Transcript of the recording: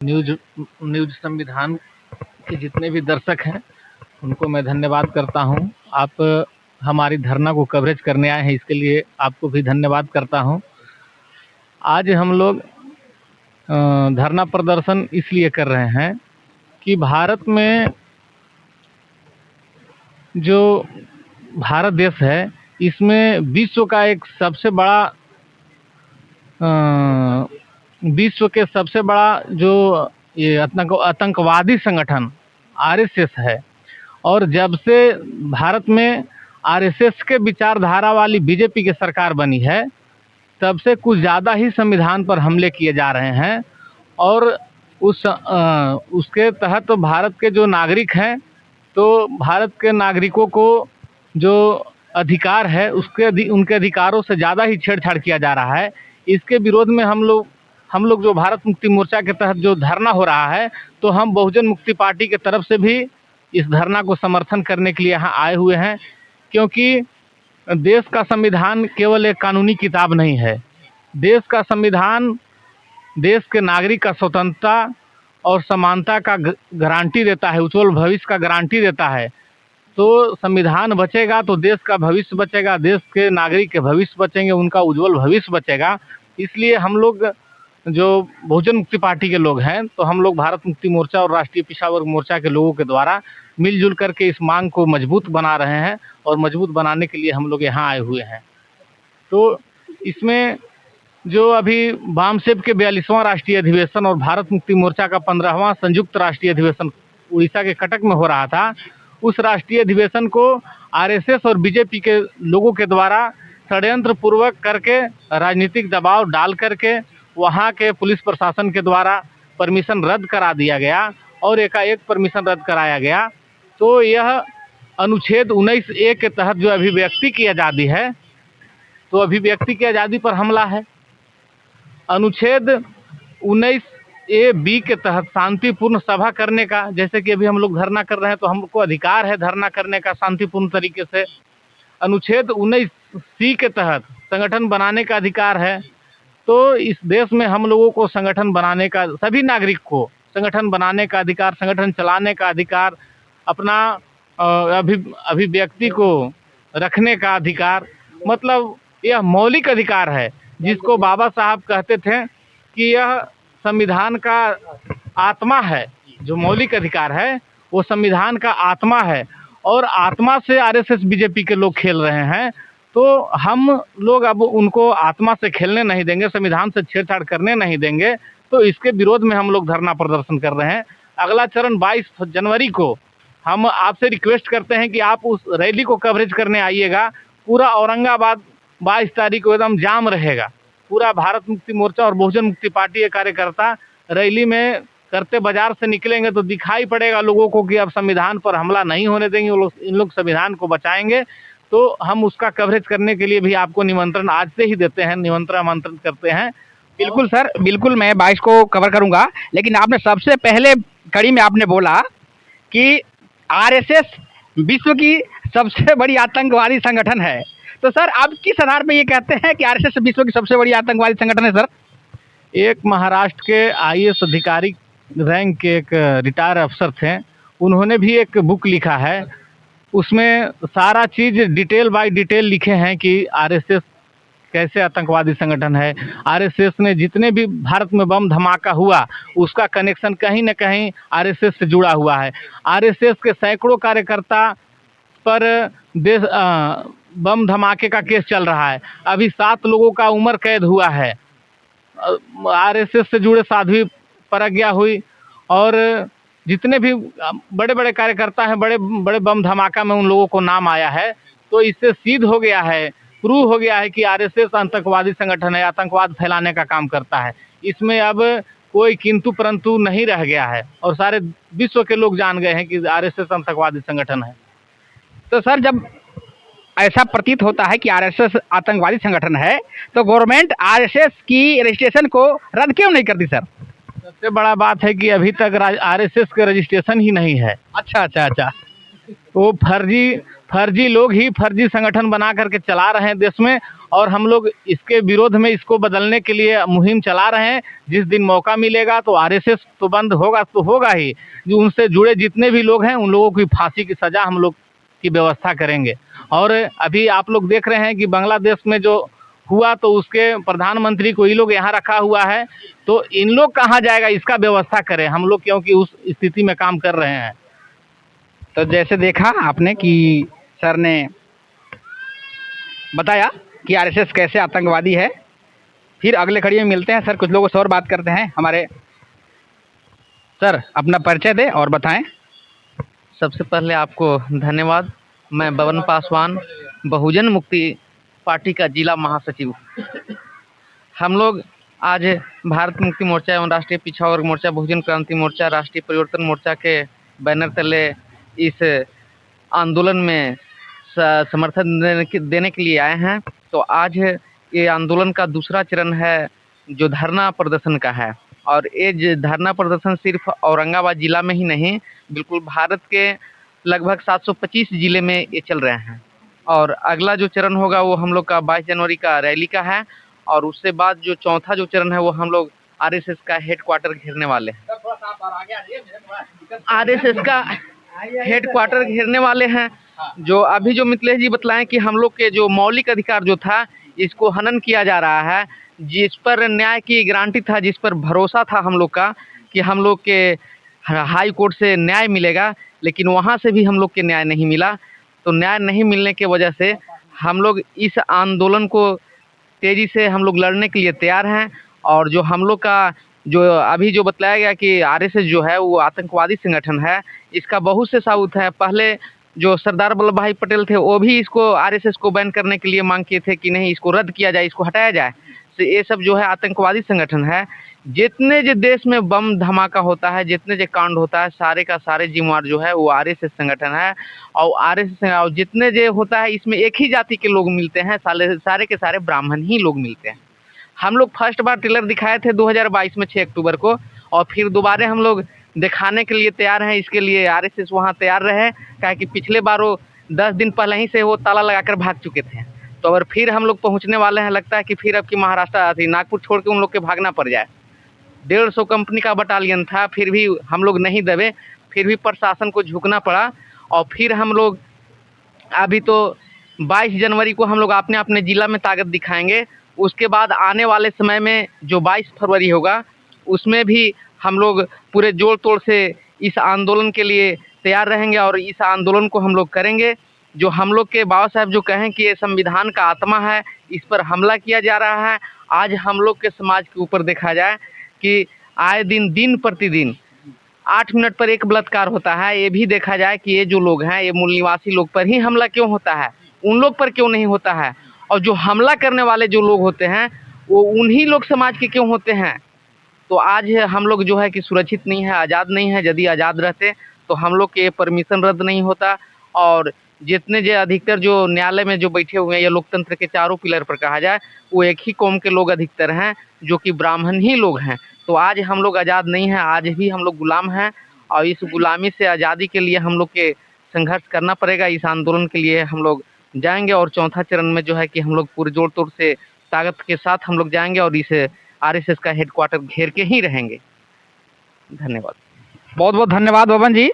News news संविधान के जितने भी दर्शक हैं उनको मैं धन्यवाद करता हूं। आप हमारी धरना को कवरेज करने आए हैं, इसके लिए आपको भी धन्यवाद करता हूं। आज हम लोग धरना प्रदर्शन इसलिए कर रहे हैं कि भारत में जो भारत देश है इसमें विश्व का एक सबसे बड़ा विश्व के सबसे बड़ा जो ये आतंकवादी संगठन आरएसएस है। और जब से भारत में आरएसएस के विचारधारा वाली बीजेपी की सरकार बनी है तब से कुछ ज़्यादा ही संविधान पर हमले किए जा रहे हैं। और उसके तहत भारत के जो नागरिक हैं, तो भारत के नागरिकों को जो अधिकार है उनके अधिकारों से ज़्यादा ही छेड़छाड़ किया जा रहा है। इसके विरोध में हम लोग जो भारत मुक्ति मोर्चा के तहत जो धरना हो रहा है, तो हम बहुजन मुक्ति पार्टी के तरफ से भी इस धरना को समर्थन करने के लिए यहाँ आए हुए हैं। क्योंकि देश का संविधान केवल एक कानूनी किताब नहीं है। देश का संविधान देश के नागरिक का स्वतंत्रता और समानता का गारंटी देता है, उज्ज्वल भविष्य का गारंटी देता है। तो संविधान बचेगा तो देश का भविष्य बचेगा, देश के नागरिक के भविष्य बचेंगे, उनका उज्ज्वल भविष्य बचेगा। इसलिए हम लोग जो बहुजन मुक्ति पार्टी के लोग हैं, तो हम लोग भारत मुक्ति मोर्चा और राष्ट्रीय पिछड़ा वर्ग मोर्चा के लोगों के द्वारा मिलजुल करके इस मांग को मजबूत बना रहे हैं और मजबूत बनाने के लिए हम लोग यहाँ आए हुए हैं। तो इसमें जो अभी वामसेप के 42वां राष्ट्रीय अधिवेशन और भारत मुक्ति मोर्चा का 15वां संयुक्त राष्ट्रीय अधिवेशन उड़ीसा के कटक में हो रहा था, उस राष्ट्रीय अधिवेशन को आरएसएस और बीजेपी के लोगों के द्वारा षड्यंत्र पूर्वक करके राजनीतिक दबाव डाल करके वहाँ के पुलिस प्रशासन के द्वारा परमिशन रद्द करा दिया गया और एकाएक परमिशन रद्द कराया गया। तो यह अनुच्छेद 19A के तहत जो अभिव्यक्ति की आज़ादी है, तो अभिव्यक्ति की आज़ादी पर हमला है। अनुच्छेद 19A(B) के तहत शांतिपूर्ण सभा करने का, जैसे कि अभी हम लोग धरना कर रहे हैं, तो हमको अधिकार है धरना करने का शांतिपूर्ण तरीके से। अनुच्छेद 19C के तहत संगठन बनाने का अधिकार है। तो इस देश में हम लोगों को संगठन बनाने का, सभी नागरिक को संगठन बनाने का अधिकार, संगठन चलाने का अधिकार, अपना अभिव्यक्ति को रखने का अधिकार, मतलब यह मौलिक अधिकार है जिसको बाबा साहब कहते थे कि यह संविधान का आत्मा है। जो मौलिक अधिकार है वो संविधान का आत्मा है और आत्मा से आरएसएस बीजेपी के लोग खेल रहे हैं। तो हम लोग अब उनको आत्मा से खेलने नहीं देंगे, संविधान से छेड़छाड़ करने नहीं देंगे। तो इसके विरोध में हम लोग धरना प्रदर्शन कर रहे हैं। अगला चरण 22 जनवरी को हम आपसे रिक्वेस्ट करते हैं कि आप उस रैली को कवरेज करने आइएगा। पूरा औरंगाबाद 22 तारीख को एकदम जाम रहेगा। पूरा भारत मुक्ति मोर्चा और बहुजन मुक्ति पार्टी के कार्यकर्ता रैली में करते बाजार से निकलेंगे तो दिखाई पड़ेगा लोगों को कि अब संविधान पर हमला नहीं होने देंगे, इन लोग संविधान को बचाएंगे। तो हम उसका कवरेज करने के लिए भी आपको निमंत्रण आज से ही देते हैं, निमंत्रण आमंत्रित करते हैं। बिल्कुल सर, बिल्कुल मैं 22 को कवर करूंगा। लेकिन आपने सबसे पहले कड़ी में आपने बोला कि आरएसएस विश्व की सबसे बड़ी आतंकवादी संगठन है। तो सर आप किस आधार पर ये कहते हैं कि आरएसएस विश्व की सबसे बड़ी आतंकवादी संगठन है? सर, एक महाराष्ट्र के आईएएस अधिकारी रैंक के एक रिटायर अफसर थे, उन्होंने भी एक बुक लिखा है। उसमें सारा चीज़ डिटेल बाय डिटेल लिखे हैं कि आरएसएस कैसे आतंकवादी संगठन है। आरएसएस ने जितने भी भारत में बम धमाका हुआ उसका कनेक्शन कहीं न कहीं आरएसएस से जुड़ा हुआ है। आरएसएस के सैकड़ों कार्यकर्ता पर बम धमाके का केस चल रहा है। अभी 7 लोगों का उम्र कैद हुआ है। आरएसएस से जुड़े साध्वी प्रज्ञा हुई और जितने भी बड़े बड़े कार्यकर्ता हैं, बड़े बड़े बम धमाका में उन लोगों को नाम आया है। तो इससे सिद्ध हो गया है, प्रूव हो गया है कि आरएसएस आतंकवादी संगठन है, आतंकवाद फैलाने का काम करता है। इसमें अब कोई किंतु परंतु नहीं रह गया है और सारे विश्व के लोग जान गए हैं कि आरएसएस आतंकवादी संगठन है। तो सर जब ऐसा प्रतीत होता है कि आरएसएस आतंकवादी संगठन है, तो गवर्नमेंट आरएसएस की रजिस्ट्रेशन को रद्द क्यों नहीं करती? सर सबसे बड़ा बात है कि अभी तक आरएसएस का रजिस्ट्रेशन ही नहीं है। अच्छा। वो फर्जी लोग ही फर्जी संगठन बना करके चला रहे हैं देश में। और हम लोग इसके विरोध में इसको बदलने के लिए मुहिम चला रहे हैं। जिस दिन मौका मिलेगा तो आरएसएस तो बंद होगा तो होगा ही, जो उनसे जुड़े जितने भी लोग हैं उन लोगों की फांसी की सज़ा हम लोग की व्यवस्था करेंगे। और अभी आप लोग देख रहे हैं कि बांग्लादेश में जो हुआ तो उसके प्रधानमंत्री को ये लोग यहाँ रखा हुआ है, तो इन लोग कहाँ जाएगा इसका व्यवस्था करें हम लोग, क्योंकि उस स्थिति में काम कर रहे हैं। तो जैसे देखा आपने कि सर ने बताया कि आरएसएस कैसे आतंकवादी है। फिर अगले कड़ी में मिलते हैं सर, कुछ लोगों से और बात करते हैं। हमारे सर अपना परिचय दें और बताएं। सबसे पहले आपको धन्यवाद। मैं बबन पासवान, बहुजन मुक्ति पार्टी का जिला महासचिव। हम लोग आज भारत मुक्ति मोर्चा एवं राष्ट्रीय पिछड़ा वर्ग मोर्चा, बहुजन क्रांति मोर्चा, राष्ट्रीय परिवर्तन मोर्चा के बैनर तले इस आंदोलन में समर्थन देने के लिए आए हैं। तो आज ये आंदोलन का दूसरा चरण है जो धरना प्रदर्शन का है, और ये धरना प्रदर्शन सिर्फ औरंगाबाद जिला में ही नहीं, बिल्कुल भारत के लगभग 725 जिले में ये चल रहे हैं। और अगला जो चरण होगा वो हम लोग का 22 जनवरी का रैली का है, और उससे बाद जो चौथा जो चरण है वो हम लोग आरएसएस का हेडक्वार्टर घेरने वाले हैं। आरएसएस का हेडक्वार्टर घेरने वाले हैं। जो अभी जो मिथिलेश जी बतलाएं कि हम लोग के जो मौलिक अधिकार जो था इसको हनन किया जा रहा है, जिस पर न्याय की गारंटी था, जिस पर भरोसा था हम लोग का कि हम लोग के हाई कोर्ट से न्याय मिलेगा, लेकिन वहाँ से भी हम लोग के न्याय नहीं मिला। तो न्याय नहीं मिलने के वजह से हम लोग इस आंदोलन को तेज़ी से हम लोग लड़ने के लिए तैयार हैं। और जो हम लोग का जो अभी जो बतलाया गया कि आरएसएस जो है वो आतंकवादी संगठन है, इसका बहुत से सबूत है। पहले जो सरदार वल्लभ भाई पटेल थे वो भी इसको आरएसएस को बैन करने के लिए मांग किए थे कि नहीं, इसको रद्द किया जाए, इसको हटाया जाए। तो ये सब जो है आतंकवादी संगठन है। जितने जो देश में बम धमाका होता है, जितने जो कांड होता है, सारे का सारे जिम्मेवार जो है वो आरएसएस संगठन है। और आरएसएस और जितने जो होता है इसमें एक ही जाति के लोग मिलते हैं, सारे के सारे ब्राह्मण ही लोग मिलते हैं। हम लोग फर्स्ट बार ट्रेलर दिखाए थे 2022 में 6 अक्टूबर को, और फिर दोबारा हम लोग दिखाने के लिए तैयार हैं। इसके लिए आरएसएस वहाँ तैयार रहे, क्या कि पिछले बार वो 10 दिन पहले ही से वो ताला लगाकर भाग चुके थे। तो अगर फिर हम लोग पहुँचने वाले हैं, लगता है कि फिर अब की महाराष्ट्र नागपुर छोड़ के उन लोग के भागना पड़ जाए। 150 कंपनी का बटालियन था, फिर भी हम लोग नहीं दबे, फिर भी प्रशासन को झुकना पड़ा। और फिर हम लोग अभी तो 22 जनवरी को हम लोग अपने अपने ज़िला में ताकत दिखाएंगे। उसके बाद आने वाले समय में जो 22 फरवरी होगा उसमें भी हम लोग पूरे जोड़ तोड़ से इस आंदोलन के लिए तैयार रहेंगे, और इस आंदोलन को हम लोग करेंगे। जो हम लोग के बाबा साहब जो कहें कि ये संविधान का आत्मा है, इस पर हमला किया जा रहा है। आज हम लोग के समाज के ऊपर देखा जाए कि आए दिन दिन प्रतिदिन 8 मिनट पर एक बलात्कार होता है। ये भी देखा जाए कि ये जो लोग हैं, ये मूल निवासी लोग पर ही हमला क्यों होता है, उन लोग पर क्यों नहीं होता है। और जो हमला करने वाले जो लोग होते हैं वो उन्हीं लोग समाज के क्यों होते हैं। तो आज हम लोग जो है कि सुरक्षित नहीं है, आज़ाद नहीं है। यदि आज़ाद रहते तो हम लोग के परमिशन रद्द नहीं होता। और जितने जो अधिकतर जो न्यायालय में जो बैठे हुए हैं, या लोकतंत्र के चारों पिलर पर कहा जाए, वो एक ही कौम के लोग अधिकतर हैं, जो कि ब्राह्मण ही लोग हैं। तो आज हम लोग आज़ाद नहीं हैं, आज भी हम लोग गुलाम हैं। और इस गुलामी से आज़ादी के लिए हम लोग के संघर्ष करना पड़ेगा। इस आंदोलन के लिए हम लोग जाएंगे, और चौथा चरण में जो है कि हम लोग पूरे जोड़ तोड़ से ताकत के साथ हम लोग जाएंगे और इस आरएसएस का हेडक्वार्टर घेर के ही रहेंगे। धन्यवाद। बहुत बहुत धन्यवाद बबन जी।